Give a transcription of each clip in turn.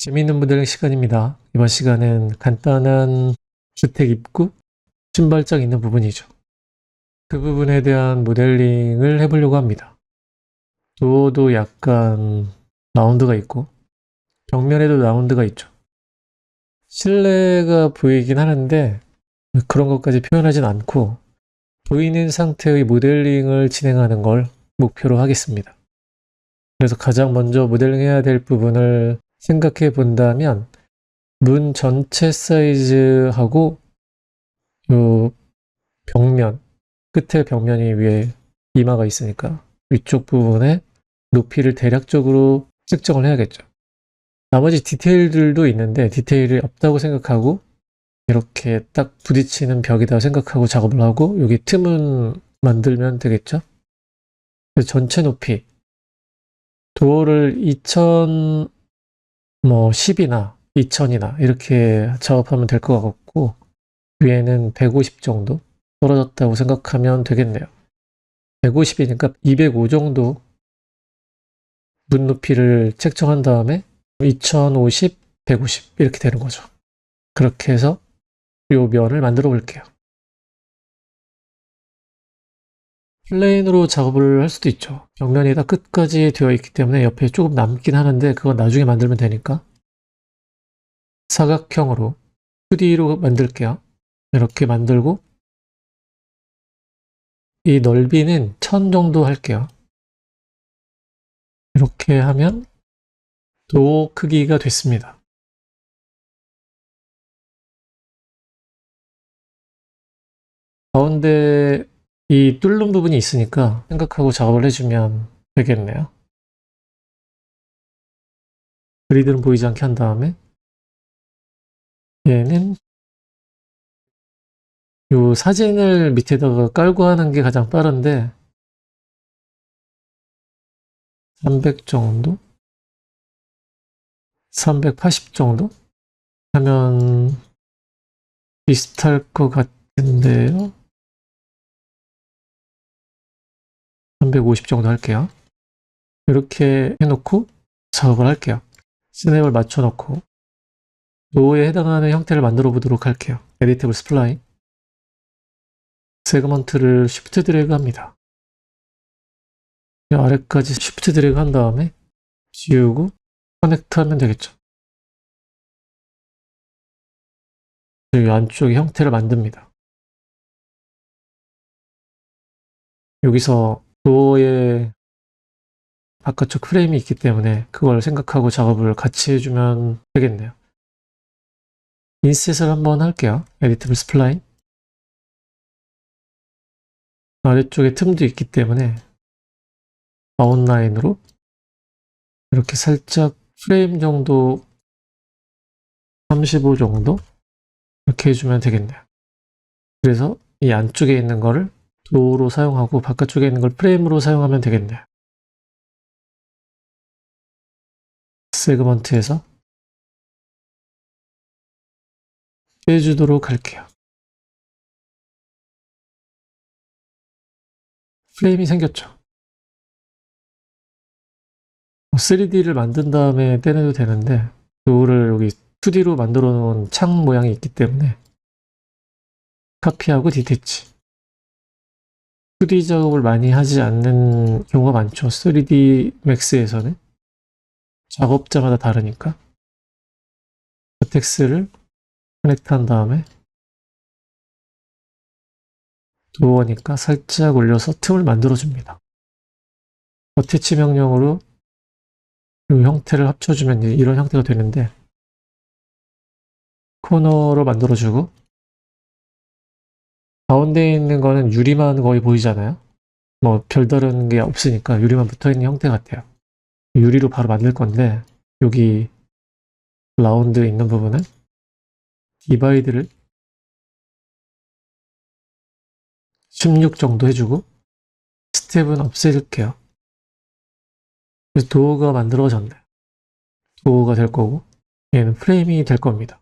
재미있는 모델링 시간입니다. 이번 시간은 간단한 주택 입구, 신발장 있는 부분이죠. 그 부분에 대한 모델링을 해보려고 합니다. 도어도 약간 라운드가 있고 벽면에도 라운드가 있죠. 실내가 보이긴 하는데 그런 것까지 표현하진 않고 보이는 상태의 모델링을 진행하는 걸 목표로 하겠습니다. 그래서 가장 먼저 모델링 해야 될 부분을 생각해 본다면 문 전체 사이즈하고 요 벽면, 끝에 벽면이 위에 이마가 있으니까 위쪽 부분의 높이를 대략적으로 측정을 해야겠죠. 나머지 디테일들도 있는데 디테일이 없다고 생각하고 이렇게 딱 부딪히는 벽이다 생각하고 작업을 하고 여기 틈은 만들면 되겠죠. 그래서 전체 높이 도어를 2010이나 2000이나 이렇게 작업하면 될 것 같고 위에는 150 정도 떨어졌다고 생각하면 되겠네요. 150이니까 205 정도 문 높이를 책정한 다음에 2050, 150 이렇게 되는 거죠. 그렇게 해서 이 면을 만들어 볼게요. 플레인으로 작업을 할 수도 있죠. 벽면이 다 끝까지 되어 있기 때문에 옆에 조금 남긴 하는데 그건 나중에 만들면 되니까 사각형으로 2D로 만들게요. 이렇게 만들고 이 넓이는 1000 정도 할게요. 이렇게 하면 도어 크기가 됐습니다. 가운데 이 뚫는 부분이 있으니까 생각하고 작업을 해주면 되겠네요. 그리드는 보이지 않게 한 다음에 얘는 요 사진을 밑에다가 깔고 하는 게 가장 빠른데 300 정도? 380 정도? 하면 비슷할 것 같은데요. 350 정도 할게요. 이렇게 해놓고 작업을 할게요. 스냅을 맞춰놓고 도어에 해당하는 형태를 만들어 보도록 할게요. 에디터블 스플라인 세그먼트를 쉬프트 드래그 합니다. 아래까지 쉬프트 드래그 한 다음에 지우고 커넥트 하면 되겠죠. 이 안쪽에 형태를 만듭니다. 여기서 도어에 바깥쪽 프레임이 있기 때문에 그걸 생각하고 작업을 같이 해주면 되겠네요. 인셋을 한번 할게요. 에디터블 스플라인 아래쪽에 틈도 있기 때문에 아웃라인으로 이렇게 살짝 프레임 정도 35 정도 이렇게 해주면 되겠네요. 그래서 이 안쪽에 있는 거를 도어로 사용하고 바깥쪽에 있는 걸 프레임으로 사용하면 되겠네요. 세그먼트에서 빼주도록 할게요. 프레임이 생겼죠. 3D를 만든 다음에 떼내도 되는데 도어를 여기 2D로 만들어 놓은 창 모양이 있기 때문에 카피하고 디태치 2D 작업을 많이 하지 않는 경우가 많죠. 3D 맥스에서는 작업자마다 다르니까 버텍스를 커넥트 한 다음에 도어니까 살짝 올려서 틈을 만들어 줍니다. 어태치 명령으로 이 형태를 합쳐주면 이런 형태가 되는데 코너로 만들어주고 가운데 있는 거는 유리만 거의 보이잖아요. 뭐 별다른 게 없으니까 유리만 붙어있는 형태 같아요. 유리로 바로 만들 건데 여기 라운드 있는 부분은 디바이드를 16 정도 해주고 스텝은 없앨게요. 그래서 도어가 만들어졌네. 도어가 될 거고 얘는 프레임이 될 겁니다.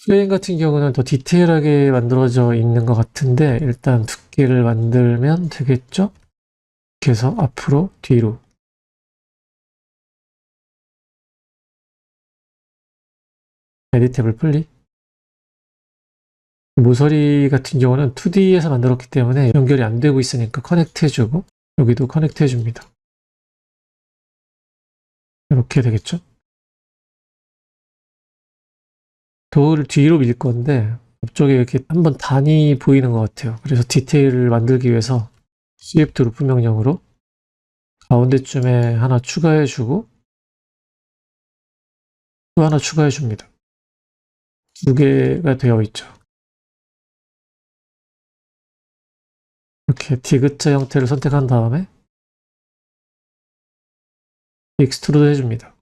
프레임 같은 경우는 더 디테일하게 만들어져 있는 것 같은데 일단 두께를 만들면 되겠죠? 이렇게 해서 앞으로 뒤로 에디테이블 풀리. 모서리 같은 경우는 2D에서 만들었기 때문에 연결이 안 되고 있으니까 커넥트 해주고, 여기도 커넥트 해줍니다. 이렇게 되겠죠? 도어를 뒤로 밀 건데 앞쪽에 이렇게 한번 단이 보이는 것 같아요. 그래서 디테일을 만들기 위해서 shift 루프 명령으로 가운데쯤에 하나 추가해주고 또 하나 추가해줍니다. 두 개가 되어 있죠. 이렇게 디귿자 형태를 선택한 다음에 익스트루드 해줍니다.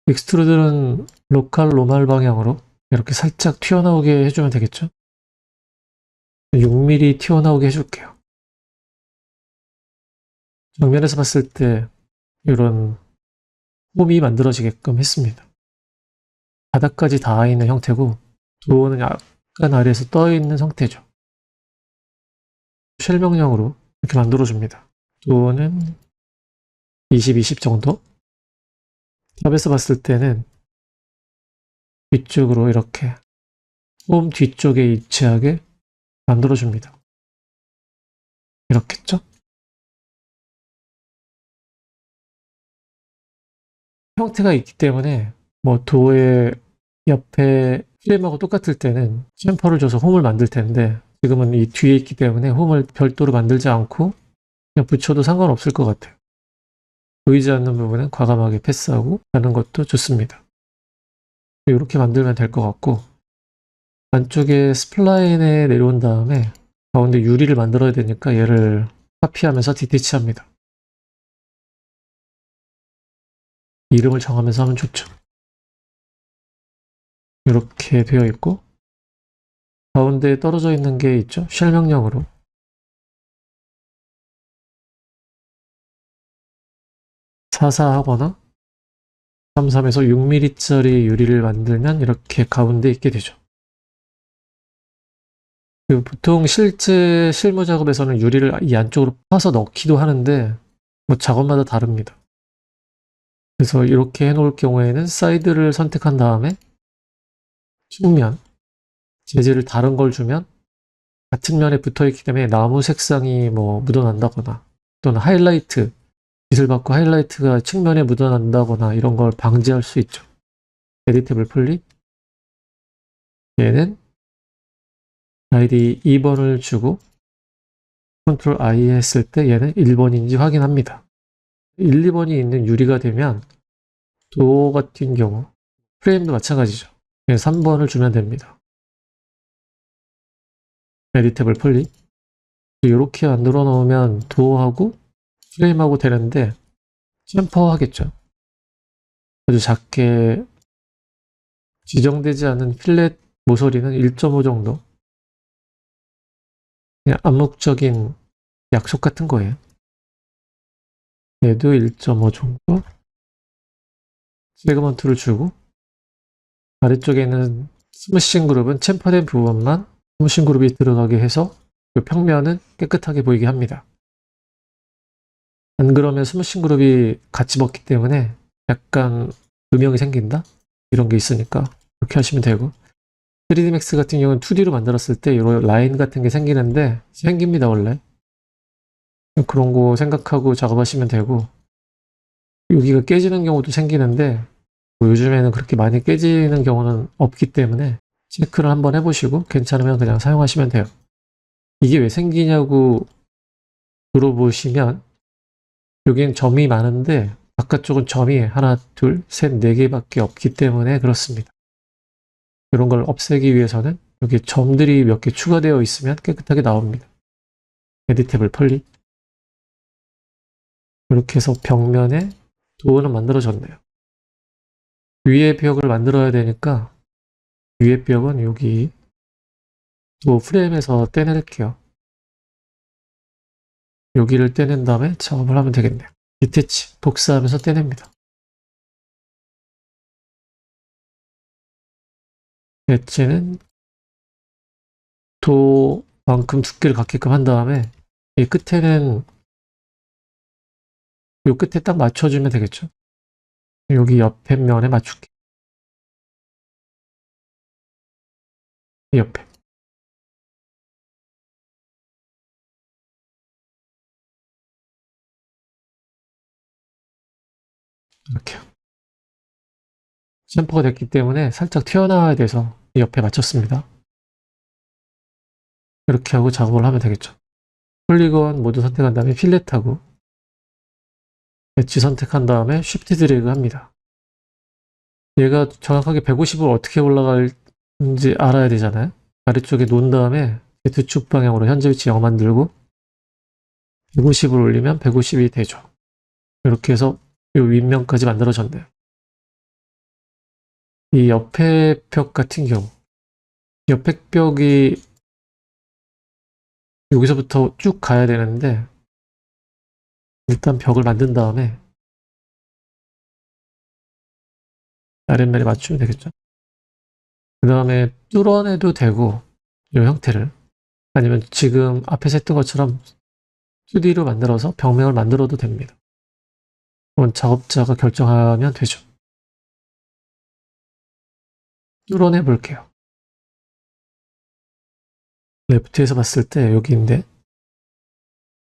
익스트루드는 로컬 노멀 방향으로 이렇게 살짝 튀어나오게 해주면 되겠죠? 6mm 튀어나오게 해줄게요. 정면에서 봤을 때 이런 홈이 만들어지게끔 했습니다. 바닥까지 닿아 있는 형태고 도어는 약간 아래에서 떠 있는 상태죠. 쉘 명령으로 이렇게 만들어줍니다. 도어는 20, 20 정도. 탑에서 봤을 때는 뒤쪽으로 이렇게 홈 뒤쪽에 위치하게 만들어줍니다. 이렇겠죠? 형태가 있기 때문에 뭐 도어의 옆에 프레임하고 똑같을 때는 챔퍼를 줘서 홈을 만들 텐데 지금은 이 뒤에 있기 때문에 홈을 별도로 만들지 않고 그냥 붙여도 상관없을 것 같아요. 보이지 않는 부분은 과감하게 패스하고 가는 것도 좋습니다. 이렇게 만들면 될 것 같고 안쪽에 스플라인에 내려온 다음에 가운데 유리를 만들어야 되니까 얘를 카피하면서 디태치합니다. 이름을 정하면서 하면 좋죠. 이렇게 되어 있고 가운데에 떨어져 있는 게 있죠. 쉘 명령으로 44 하거나 33에서 6mm짜리 유리를 만들면 이렇게 가운데 있게 되죠. 보통 실제 실무 작업에서는 유리를 이 안쪽으로 파서 넣기도 하는데 뭐 작업마다 다릅니다. 그래서 이렇게 해놓을 경우에는 사이드를 선택한 다음에 측면, 재질을 다른 걸 주면 같은 면에 붙어있기 때문에 나무 색상이 뭐 묻어난다거나 또는 하이라이트, 빛을 받고 하이라이트가 측면에 묻어난다거나 이런 걸 방지할 수 있죠. 에디테이블 풀리. 얘는 아이디 2번을 주고 컨트롤 I 했을 때 얘는 1번인지 확인합니다. 1, 2번이 있는 유리가 되면 도어 같은 경우 프레임도 마찬가지죠. 3번을 주면 됩니다. 에디테이블 풀리. 이렇게 만들어 놓으면 도어하고 프레임하고 되는데 챔퍼 하겠죠. 아주 작게 지정되지 않은 필렛 모서리는 1.5 정도. 그냥 암묵적인 약속 같은 거예요. 얘도 1.5 정도. 세그먼트를 주고 아래쪽에 있는 스무싱 그룹은 챔퍼된 부분만 스무싱 그룹이 들어가게 해서 그 평면은 깨끗하게 보이게 합니다. 안 그러면 스무싱 그룹이 같이 먹기 때문에 약간 음영이 생긴다? 이런 게 있으니까 그렇게 하시면 되고 3D Max 같은 경우는 2D로 만들었을 때 이런 라인 같은 게 생기는데 생깁니다 원래. 그런 거 생각하고 작업하시면 되고 여기가 깨지는 경우도 생기는데 뭐 요즘에는 그렇게 많이 깨지는 경우는 없기 때문에 체크를 한번 해보시고 괜찮으면 그냥 사용하시면 돼요. 이게 왜 생기냐고 물어보시면 여기는 점이 많은데 바깥쪽은 점이 하나, 둘, 셋, 네 개밖에 없기 때문에 그렇습니다. 이런 걸 없애기 위해서는 여기 점들이 몇 개 추가되어 있으면 깨끗하게 나옵니다. 에디테이블 펄리. 이렇게 해서 벽면에 도어는 만들어졌네요. 위에 벽을 만들어야 되니까 위에 벽은 여기 또 프레임에서 떼낼게요. 여기를 떼낸 다음에 작업을 하면 되겠네요. 디태치, 복사하면서 떼냅니다. 엣지는 도만큼 두께를 갖게끔 한 다음에 이 끝에는 이 끝에 딱 맞춰주면 되겠죠. 여기 옆에 면에 맞출게. 이 옆에. 이렇게요. 챔퍼가 됐기 때문에 살짝 튀어나와야 돼서 이 옆에 맞췄습니다. 이렇게 하고 작업을 하면 되겠죠. 폴리건 모두 선택한 다음에 필렛하고 엣지 선택한 다음에 쉬프트 드래그 합니다. 얘가 정확하게 150을 어떻게 올라갈지 알아야 되잖아요. 아래쪽에 놓은 다음에 Z축 방향으로 현재 위치 0 만들고 150을 올리면 150이 되죠. 이렇게 해서 이 윗면까지 만들어졌네요. 이 옆에 벽 같은 경우 옆에 벽이 여기서부터 쭉 가야 되는데 일단 벽을 만든 다음에 아랫면에 맞추면 되겠죠. 그 다음에 뚫어내도 되고 이 형태를 아니면 지금 앞에서 했던 것처럼 2D로 만들어서 벽면을 만들어도 됩니다. 그건 작업자가 결정하면 되죠. 뚫어내 볼게요. 레프트에서 봤을 때 여기인데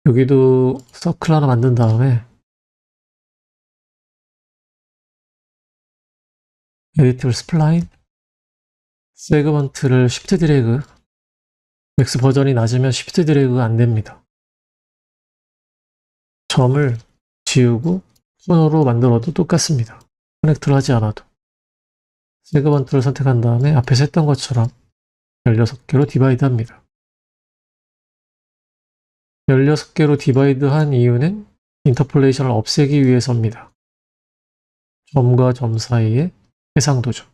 여기도 서클 하나 만든 다음에 에디터블 스플라인 세그먼트를 쉬프트 드래그 맥스 버전이 낮으면 쉬프트 드래그가 안 됩니다. 점을 지우고 손으로 만들어도 똑같습니다. 커넥트를 하지 않아도 세그먼트를 선택한 다음에 앞에서 했던 것처럼 16개로 디바이드 합니다. 16개로 디바이드 한 이유는 인터폴레이션을 없애기 위해서입니다. 점과 점 사이에 해상도죠.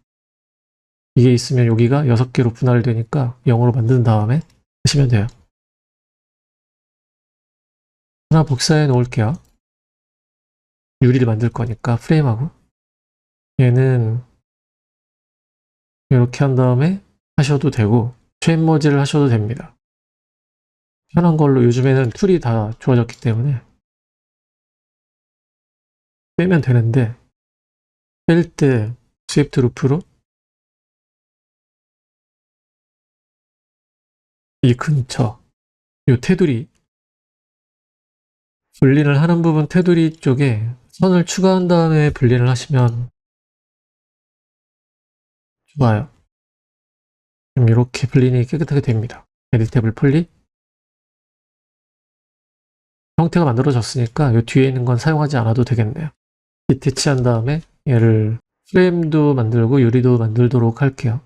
이게 있으면 여기가 6개로 분할되니까 0으로 만든 다음에 하시면 돼요. 하나 복사해 놓을게요. 유리를 만들 거니까 프레임하고 얘는 이렇게 한 다음에 하셔도 되고 체인 머지를 하셔도 됩니다. 편한 걸로 요즘에는 툴이 다 좋아졌기 때문에 빼면 되는데 뺄 때 스위프트 루프로 이 근처 이 테두리 분리를 하는 부분 테두리 쪽에 선을 추가한 다음에 분리를 하시면 좋아요. 그럼 이렇게 분리이 깨끗하게 됩니다. 에디테이블 분리 형태가 만들어졌으니까 이 뒤에 있는 건 사용하지 않아도 되겠네요. 디태치한 다음에 얘를 프레임도 만들고 유리도 만들도록 할게요.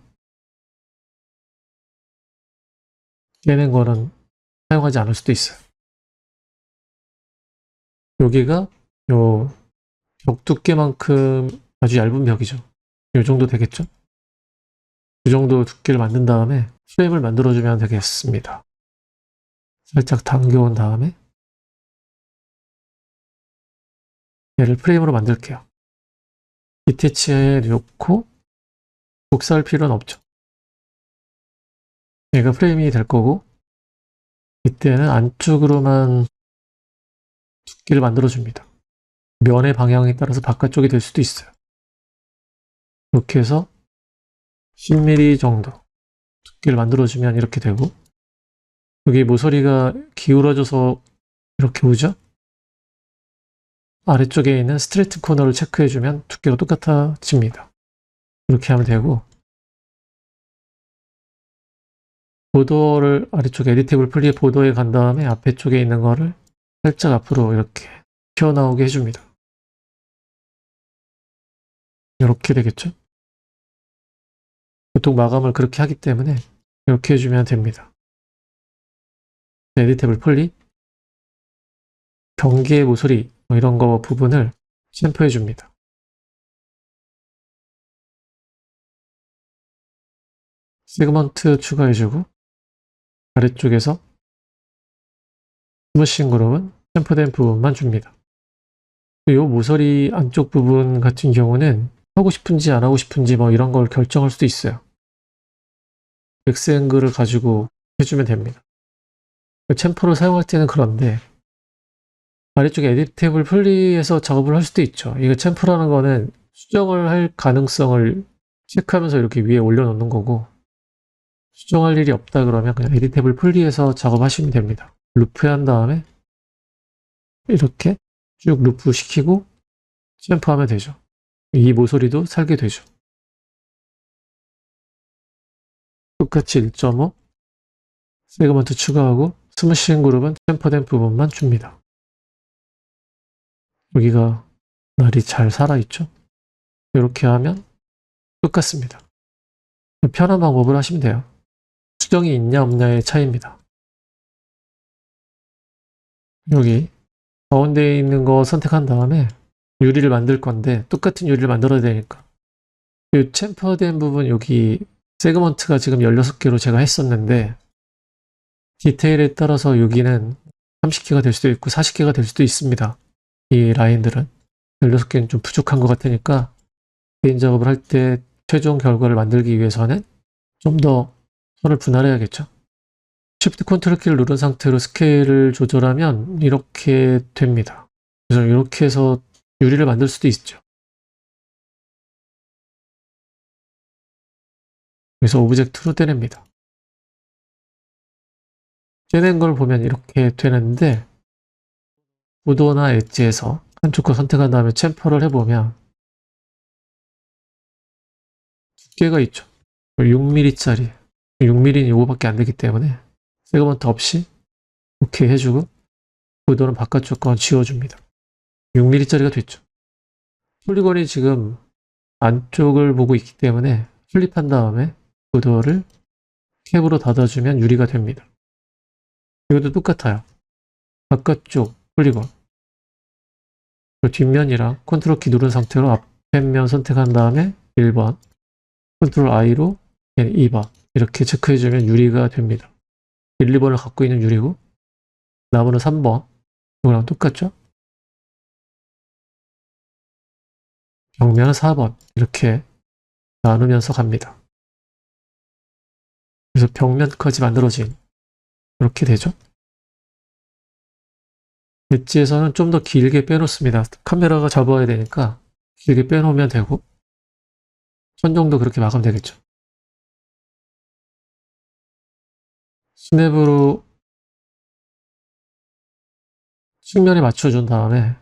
깨는 거는 사용하지 않을 수도 있어요. 여기가 요 벽 두께만큼 아주 얇은 벽이죠. 이 정도 되겠죠? 이 정도 두께를 만든 다음에 프레임을 만들어주면 되겠습니다. 살짝 당겨온 다음에 얘를 프레임으로 만들게요. 디태치해 놓고 복사할 필요는 없죠. 얘가 프레임이 될 거고 이때는 안쪽으로만 두께를 만들어줍니다. 면의 방향에 따라서 바깥쪽이 될 수도 있어요. 이렇게 해서 10mm 정도 두께를 만들어주면 이렇게 되고 여기 모서리가 기울어져서 이렇게 오죠? 아래쪽에 있는 스트레이트 코너를 체크해주면 두께가 똑같아집니다. 이렇게 하면 되고 보더를 아래쪽 에디테이블 플리에 보더에 간 다음에 앞에 쪽에 있는 거를 살짝 앞으로 이렇게 튀어나오게 해줍니다. 이렇게 되겠죠? 보통 마감을 그렇게 하기 때문에 이렇게 해주면 됩니다. 에디테이블 플리 경계의 모서리 뭐 이런 거 부분을 샘플해 줍니다. 세그먼트 추가해주고 아래쪽에서 스무싱 그룹은 샘플된 부분만 줍니다. 이 모서리 안쪽 부분 같은 경우는 하고 싶은지 안 하고 싶은지 뭐 이런 걸 결정할 수도 있어요. 맥스 앵글을 가지고 해주면 됩니다. 챔퍼를 사용할 때는 그런데 아래쪽에 에디테이블 플리에서 작업을 할 수도 있죠. 이거 챔프라는 거는 수정을 할 가능성을 체크하면서 이렇게 위에 올려놓는 거고 수정할 일이 없다 그러면 그냥 에디트 탭을 풀리해서 작업하시면 됩니다. 루프 한 다음에 이렇게 쭉 루프 시키고 챔프하면 되죠. 이 모서리도 살게 되죠. 똑같이 1.5 세그먼트 추가하고 스무싱 그룹은 챔퍼된 부분만 줍니다. 여기가 날이 잘 살아있죠. 이렇게 하면 똑같습니다. 편한 방법을 하시면 돼요. 수정이 있냐 없냐의 차이입니다. 여기 가운데에 있는 거 선택한 다음에 유리를 만들 건데 똑같은 유리를 만들어야 되니까 이 챔퍼된 부분 여기 세그먼트가 지금 16개로 제가 했었는데 디테일에 따라서 여기는 30개가 될 수도 있고 40개가 될 수도 있습니다. 이 라인들은 16개는 좀 부족한 것 같으니까 개인 작업을 할 때 최종 결과를 만들기 위해서는 좀 더 선을 분할해야겠죠. Shift Ctrl 키를 누른 상태로 스케일을 조절하면 이렇게 됩니다. 그래서 이렇게 해서 유리를 만들 수도 있죠. 그래서 오브젝트로 떼냅니다. 떼낸 걸 보면 이렇게 되는데 보도나 엣지에서 한쪽 거 선택한 다음에 챔퍼를 해보면 두께가 있죠. 6mm짜리 6mm는 이거밖에 안 되기 때문에 세그먼트 없이 오케이 해주고 보도는 바깥쪽 건 지워줍니다. 6mm짜리가 됐죠. 폴리곤이 지금 안쪽을 보고 있기 때문에 플립한 다음에 보도를 캡으로 닫아주면 유리가 됩니다. 이것도 똑같아요. 바깥쪽 폴리곤 뒷면이랑 컨트롤 키 누른 상태로 앞뒷면 선택한 다음에 1번 컨트롤 I로 2번 이렇게 체크해주면 유리가 됩니다. 1, 2번을 갖고 있는 유리고 나머지는 3번 이거랑 똑같죠? 벽면은 4번 이렇게 나누면서 갑니다. 그래서 벽면까지 만들어진 이렇게 되죠. 엣지에서는 좀 더 길게 빼놓습니다. 카메라가 잡아야 되니까 길게 빼놓으면 되고 천정도 그렇게 막으면 되겠죠. 스냅으로 측면에 맞춰준 다음에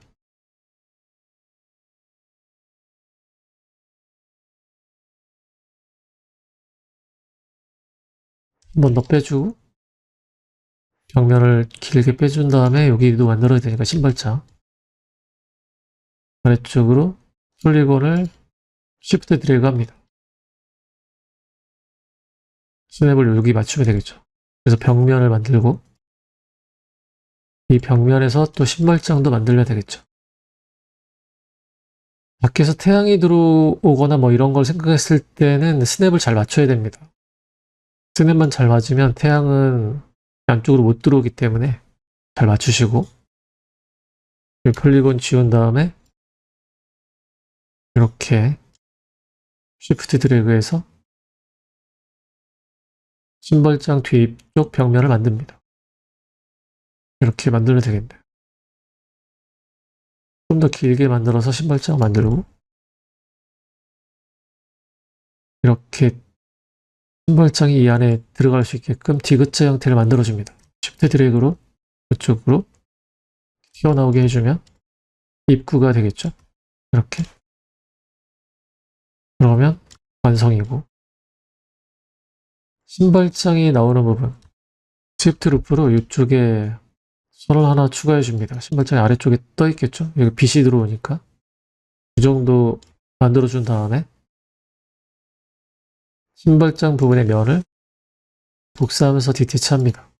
한 번 더 빼주고 벽면을 길게 빼준 다음에 여기도 만들어야 되니까 신발장 아래쪽으로 폴리곤을 쉬프트 드래그 합니다. 스냅을 여기 맞추면 되겠죠. 그래서 벽면을 만들고 이 벽면에서 또 신발장도 만들면 되겠죠. 밖에서 태양이 들어오거나 뭐 이런 걸 생각했을 때는 스냅을 잘 맞춰야 됩니다. 스냅만 잘 맞으면 태양은 안쪽으로 못 들어오기 때문에 잘 맞추시고 폴리곤 지운 다음에 이렇게 쉬프트 드래그해서 신발장 뒤쪽 벽면을 만듭니다. 이렇게 만들면 되겠네요. 좀 더 길게 만들어서 신발장 만들고 이렇게 신발장이 이 안에 들어갈 수 있게끔 디귿자 형태를 만들어줍니다. 쉬프트 드래그로 이쪽으로 튀어나오게 해주면 입구가 되겠죠. 이렇게 그러면 완성이고 신발장이 나오는 부분 스위프트 루프로 이쪽에 선을 하나 추가해 줍니다. 신발장이 아래쪽에 떠 있겠죠. 여기 빛이 들어오니까 이 정도 만들어 준 다음에 신발장 부분의 면을 복사하면서 디테치합니다.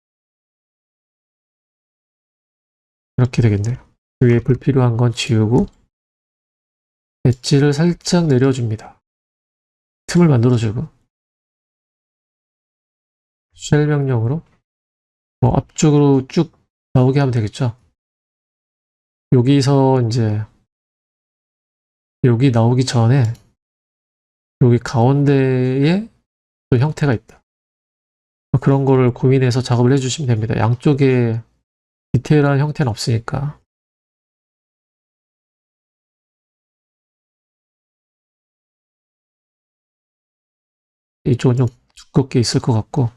이렇게 되겠네요. 위에 불필요한 건 지우고 엣지를 살짝 내려줍니다. 틈을 만들어주고 쉘 명령으로 뭐 앞쪽으로 쭉 나오게 하면 되겠죠. 여기서 이제 여기 나오기 전에 여기 가운데에 또 형태가 있다. 그런 거를 고민해서 작업을 해주시면 됩니다. 양쪽에 디테일한 형태는 없으니까. 이쪽은 좀 두껍게 있을 것 같고,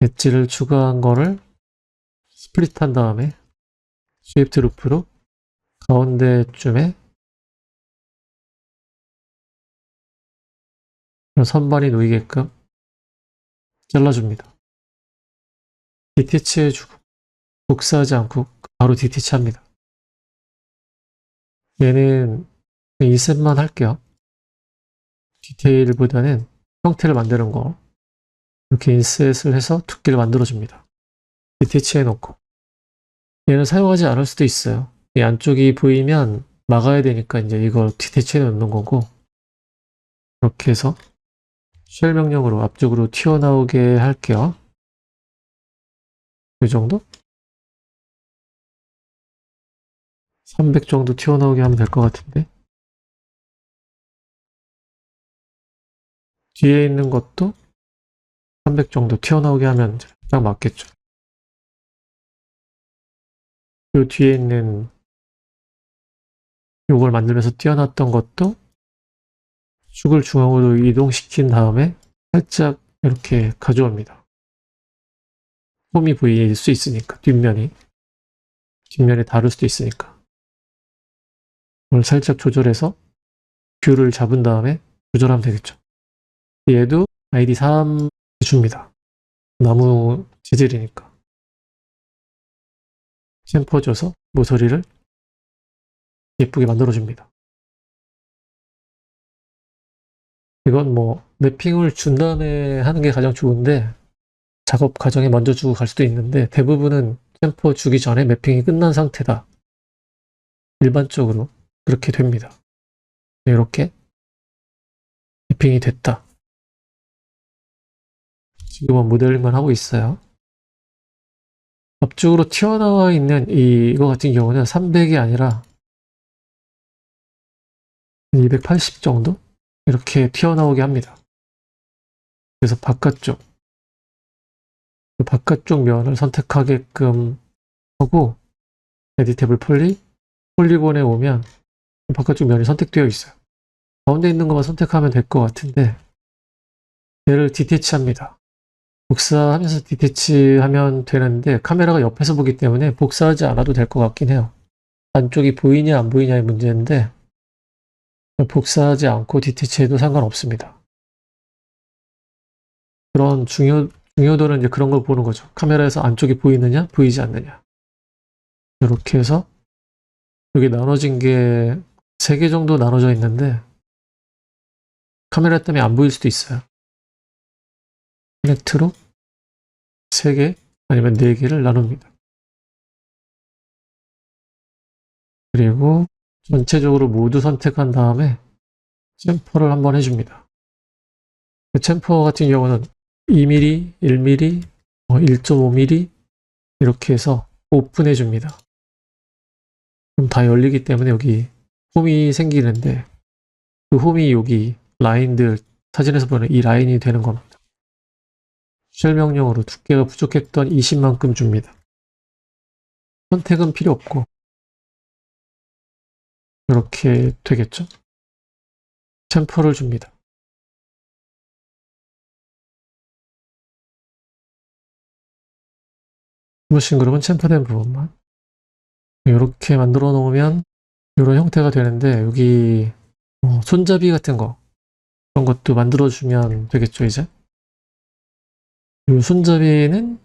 엣지를 추가한 거를 스플릿한 다음에 스위프트 루프로 가운데쯤에 선반이 놓이게끔 잘라줍니다. 디티치 해주고 복사하지 않고 바로 디티치 합니다. 얘는 인셋만 할게요. 디테일보다는 형태를 만드는 거 이렇게 인셋을 해서 두께를 만들어줍니다. 디티치 해놓고 얘는 사용하지 않을 수도 있어요. 이 안쪽이 보이면 막아야 되니까 이제 이걸 디티치 해놓는 거고 이렇게 해서 쉘 명령으로 앞쪽으로 튀어나오게 할게요. 이 정도? 300 정도 튀어나오게 하면 될 것 같은데 뒤에 있는 것도 300 정도 튀어나오게 하면 딱 맞겠죠. 요 뒤에 있는 요걸 만들면서 튀어나왔던 것도 축을 중앙으로 이동시킨 다음에 살짝 이렇게 가져옵니다. 홈이 보일 수 있으니까 뒷면에 다를 수도 있으니까 이걸 살짝 조절해서 뷰를 잡은 다음에 조절하면 되겠죠. 얘도 ID 3 줍니다. 나무 재질이니까 챔퍼 줘서 모서리를 예쁘게 만들어줍니다. 이건 뭐 맵핑을 준 다음에 하는 게 가장 좋은데 작업 과정에 먼저 주고 갈 수도 있는데 대부분은 챔퍼 주기 전에 맵핑이 끝난 상태다. 일반적으로 그렇게 됩니다. 이렇게 맵핑이 됐다. 지금은 모델링만 하고 있어요. 앞쪽으로 튀어나와 있는 이거 같은 경우는 300이 아니라 280 정도? 이렇게 튀어나오게 합니다. 그래서 바깥쪽 면을 선택하게끔 하고 에디테이블 폴리곤에 오면 바깥쪽 면이 선택되어 있어요. 가운데 있는 것만 선택하면 될 것 같은데 얘를 디태치합니다. 복사하면서 디태치하면 되는데 카메라가 옆에서 보기 때문에 복사하지 않아도 될 것 같긴 해요. 안쪽이 보이냐 안 보이냐의 문제인데 복사하지 않고 디태치해도 상관없습니다. 그런 중요도는 이제 그런 걸 보는 거죠. 카메라에서 안쪽이 보이느냐 보이지 않느냐. 이렇게 해서 여기 나눠진 게 3개 정도 나눠져 있는데 카메라 때문에 안 보일 수도 있어요. 커넥트로 3개 아니면 4개를 나눕니다. 그리고 전체적으로 모두 선택한 다음에 챔퍼를 한번 해줍니다. 챔퍼 같은 경우는 2mm, 1mm, 1.5mm 이렇게 해서 오픈해줍니다. 그럼 다 열리기 때문에 여기 홈이 생기는데 그 홈이 여기 라인들 사진에서 보는 이 라인이 되는 겁니다. 쉘 명령으로 두께가 부족했던 20만큼 줍니다. 선택은 필요 없고 이렇게 되겠죠? 챔퍼를 줍니다. 스무싱 그룹은 챔퍼된 부분만 이렇게 만들어 놓으면 이런 형태가 되는데 여기 손잡이 같은 거 그런 것도 만들어주면 되겠죠 이제. 이 손잡이는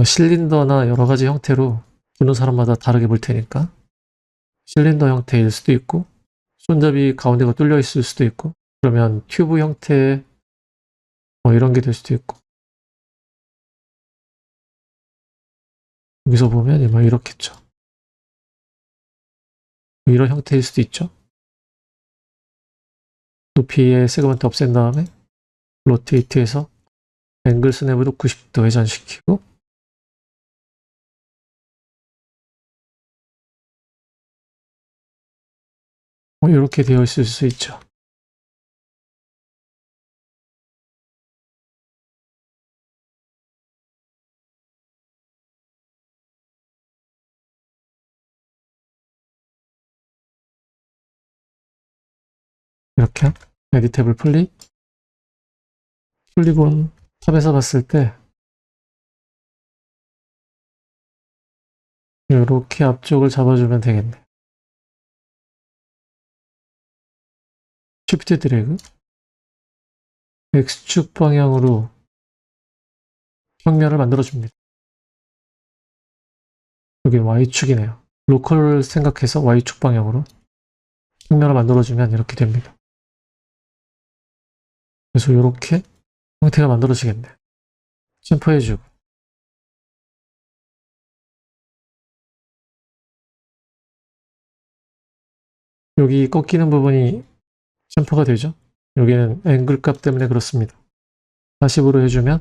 실린더나 여러 가지 형태로 보는 사람마다 다르게 볼 테니까 실린더 형태일 수도 있고 손잡이 가운데가 뚫려 있을 수도 있고 그러면 튜브 형태 이런 게 될 수도 있고 여기서 보면 이렇겠죠. 이런 형태일 수도 있죠. 높이의 세그먼트 없앤 다음에 로테이트해서 앵글 스냅으로 90도 회전시키고 이렇게 되어 있을 수 있죠. 이렇게 에디테이블 플립 폴리곤 탑에서 봤을 때 이렇게 앞쪽을 잡아주면 되겠네. 쉬프트 드래그 X축 방향으로 평면을 만들어줍니다. 여기 Y축이네요. 로컬을 생각해서 Y축 방향으로 평면을 만들어주면 이렇게 됩니다. 그래서 이렇게 형태가 만들어지겠네. 챔퍼해주고 여기 꺾이는 부분이 챔퍼가 되죠. 여기는 앵글 값 때문에 그렇습니다. 40으로 해주면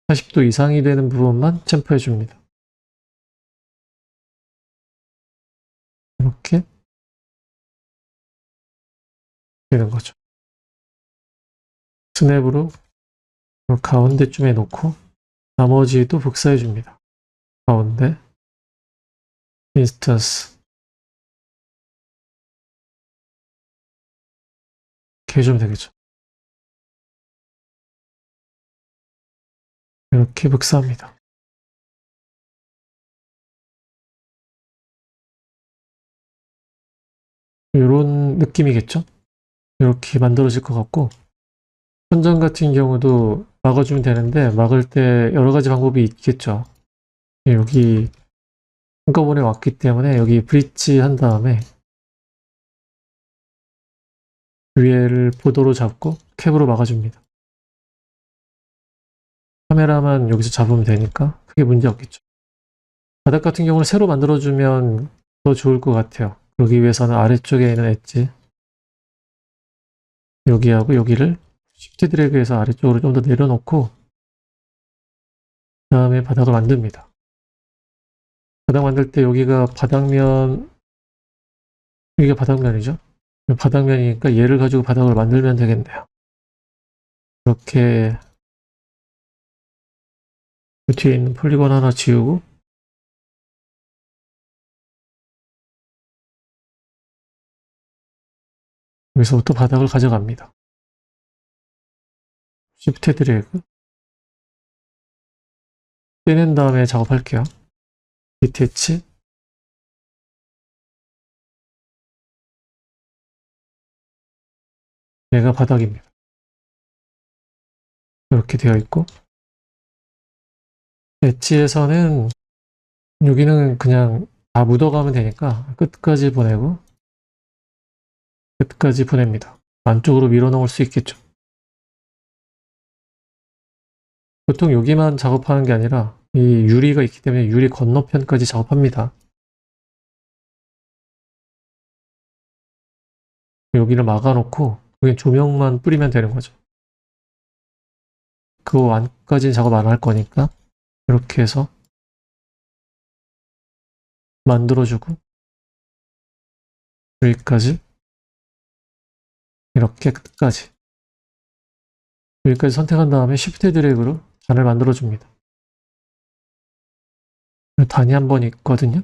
40도 이상이 되는 부분만 챔퍼해줍니다. 이렇게 되는 거죠. 스냅으로 가운데쯤에 놓고 나머지도 복사해줍니다. 가운데 인스턴스 이렇게 해주면 되겠죠. 이렇게 복사합니다. 이런 느낌이겠죠? 이렇게 만들어질 것 같고 천장 같은 경우도 막아주면 되는데 막을 때 여러 가지 방법이 있겠죠. 여기 한꺼번에 왔기 때문에 여기 브릿지 한 다음에 위에를 보도로 잡고 캡으로 막아줍니다. 카메라만 여기서 잡으면 되니까 크게 문제 없겠죠. 바닥 같은 경우는 새로 만들어주면 더 좋을 것 같아요. 그러기 위해서는 아래쪽에 있는 엣지 여기하고 여기를 시프트 드래그해서 아래쪽으로 좀 더 내려놓고 그 다음에 바닥을 만듭니다. 바닥 만들 때 여기가 바닥면 여기가 바닥면이죠. 바닥면이니까 얘를 가지고 바닥을 만들면 되겠네요. 이렇게 그 뒤에 있는 폴리곤 하나 지우고 여기서부터 바닥을 가져갑니다. 시프트 드래그 빼낸 다음에 작업할게요. 디태치 얘가 바닥입니다. 이렇게 되어 있고 엣지에서는 여기는 그냥 다 묻어가면 되니까 끝까지 보내고 끝까지 보냅니다. 안쪽으로 밀어넣을 수 있겠죠. 보통 여기만 작업하는 게 아니라 이 유리가 있기 때문에 유리 건너편까지 작업합니다. 여기를 막아놓고 여기 조명만 뿌리면 되는 거죠. 그 안까지는 작업 안 할 거니까 이렇게 해서 만들어주고 여기까지 이렇게 끝까지 여기까지 선택한 다음에 Shift 드래그로 단을 만들어줍니다. 단이 한 번 있거든요.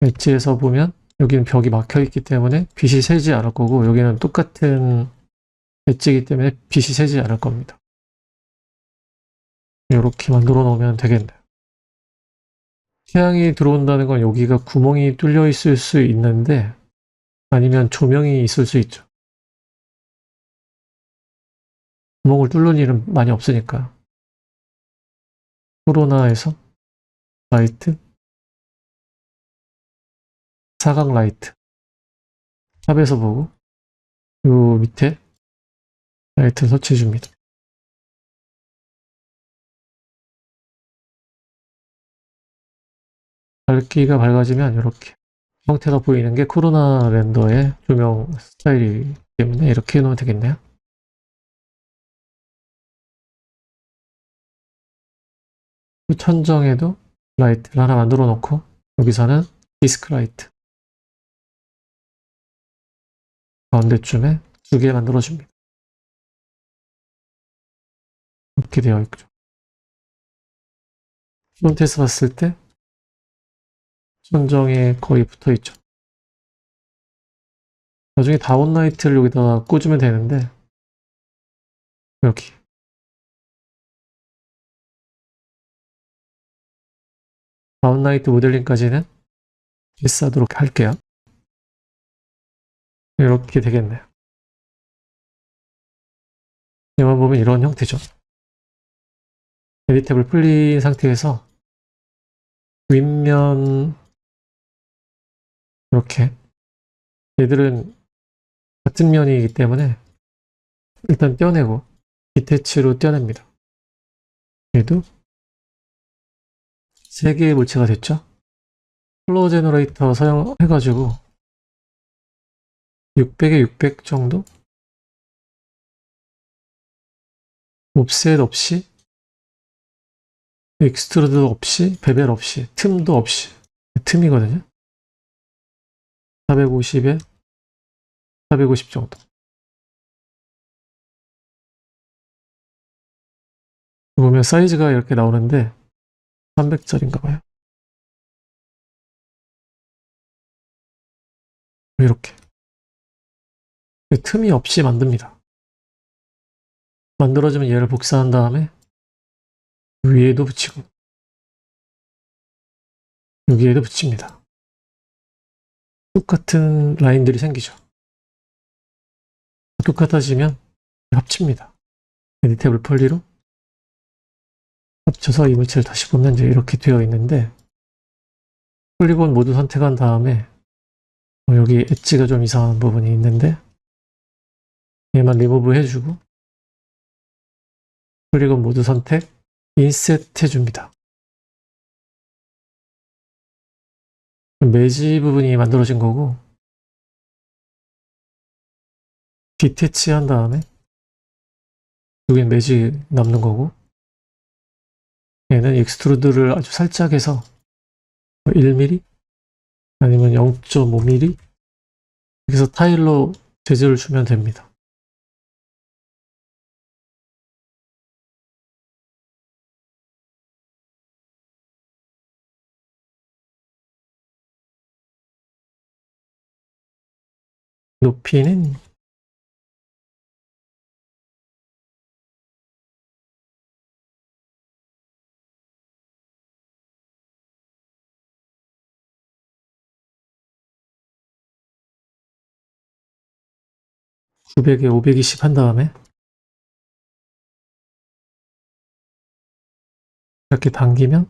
엣지에서 보면 여기는 벽이 막혀있기 때문에 빛이 새지 않을 거고 여기는 똑같은 엣지이기 때문에 빛이 새지 않을 겁니다. 이렇게 만들어 놓으면 되겠네요. 태양이 들어온다는 건 여기가 구멍이 뚫려 있을 수 있는데 아니면 조명이 있을 수 있죠. 구멍을 뚫는 일은 많이 없으니까. 코로나에서 라이트, 사각 라이트 탑에서 보고 요 밑에 라이트 설치해 줍니다. 밝기가 밝아지면 이렇게 형태가 보이는 게 코로나 렌더의 조명 스타일이기 때문에 이렇게 해놓으면 되겠네요. 천정에도 라이트를 하나 만들어 놓고 여기서는 디스크 라이트 가운데쯤에 2개 만들어 줍니다. 이렇게 되어 있죠. 프론트에서 봤을 때 천정에 거의 붙어 있죠. 나중에 다운라이트를 여기다가 꽂으면 되는데 여기. 다운라이트 모델링까지는 패스하도록 할게요. 이렇게 되겠네요. 여기 보면 이런 형태죠. 에디트 탭을 풀린 상태에서 윗면 이렇게, 얘들은 같은 면이기 때문에 일단 떼어내고 디태치로 떼어냅니다. 얘도 3개의 물체가 됐죠. 플로우 제너레이터 사용해가지고 600에 600 정도? 옵셋 없이, 익스트루드 없이, 베벨 없이, 틈도 없이, 틈이거든요. 450에 450 정도. 보면 사이즈가 이렇게 나오는데 300짜리인가 봐요. 이렇게 틈이 없이 만듭니다. 만들어지면 얘를 복사한 다음에 위에도 붙이고 여기에도 붙입니다. 똑같은 라인들이 생기죠. 똑같아지면 합칩니다. 에디트 탭을 폴리로 합쳐서 이 물체를 다시 보면 이제 이렇게 되어 있는데, 폴리곤 모두 선택한 다음에 여기 엣지가 좀 이상한 부분이 있는데 얘만 리무브 해주고 폴리곤 모두 선택, 인셋 해줍니다. 매지 부분이 만들어진 거고, 디태치 한 다음에 여기는 매지 남는 거고, 얘는 익스트루드를 아주 살짝 해서 1mm 아니면 0.5mm 여기서 타일로 재질을 주면 됩니다. 높이는 900에 520 한 다음에 이렇게 당기면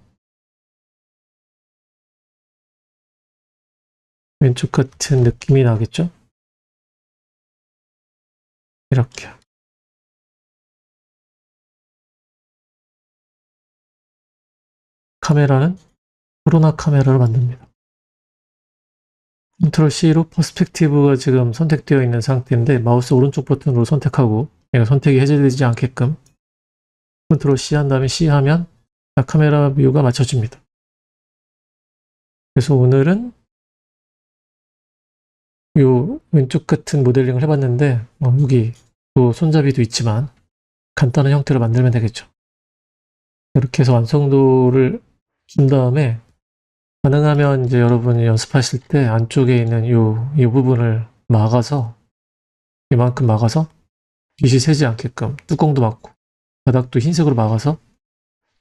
왼쪽 같은 느낌이 나겠죠? 이렇게. 카메라는 코로나 카메라를 만듭니다. 컨트롤 C로 퍼스펙티브가 지금 선택되어 있는 상태인데 마우스 오른쪽 버튼으로 선택하고 얘가 선택이 해제되지 않게끔 컨트롤 C 한 다음에 C 하면 카메라 뷰가 맞춰집니다. 그래서 오늘은 요 왼쪽 같은 모델링을 해봤는데 여기 또 손잡이도 있지만 간단한 형태로 만들면 되겠죠. 이렇게 해서 완성도를 준 다음에 가능하면 이제 여러분이 연습하실 때 안쪽에 있는 이 부분을 막아서 이만큼 막아서 빛이 새지 않게끔 뚜껑도 막고 바닥도 흰색으로 막아서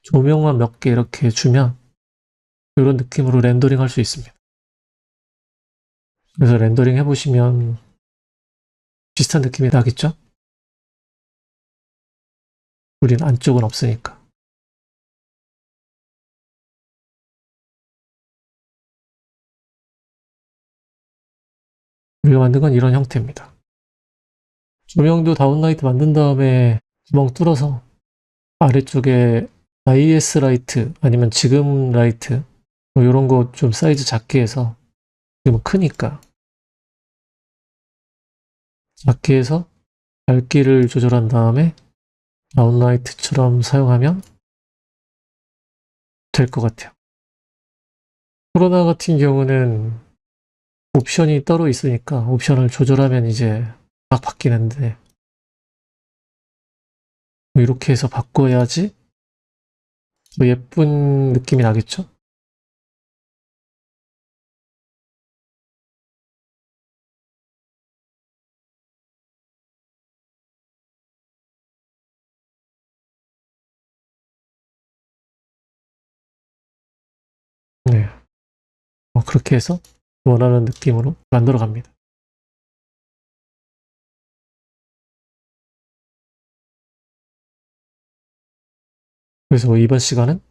조명만 몇 개 이렇게 주면 이런 느낌으로 렌더링 할 수 있습니다. 그래서 렌더링 해보시면 비슷한 느낌이 나겠죠? 우린 안쪽은 없으니까. 우리가 만든 건 이런 형태입니다. 조명도 다운라이트 만든 다음에 구멍 뚫어서 아래쪽에 IS 라이트 아니면 지금 라이트 이런 거 좀 사이즈 작게 해서 지금 크니까 작게 해서 밝기를 조절한 다음에 다운라이트처럼 사용하면 될 것 같아요. 코로나 같은 경우는 옵션이 따로 있으니까 옵션을 조절하면 이제 막 바뀌는데 이렇게 해서 바꿔야지 더 예쁜 느낌이 나겠죠? 그렇게 해서 원하는 느낌으로 만들어 갑니다. 그래서 이번 시간은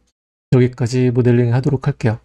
여기까지 모델링 하도록 할게요.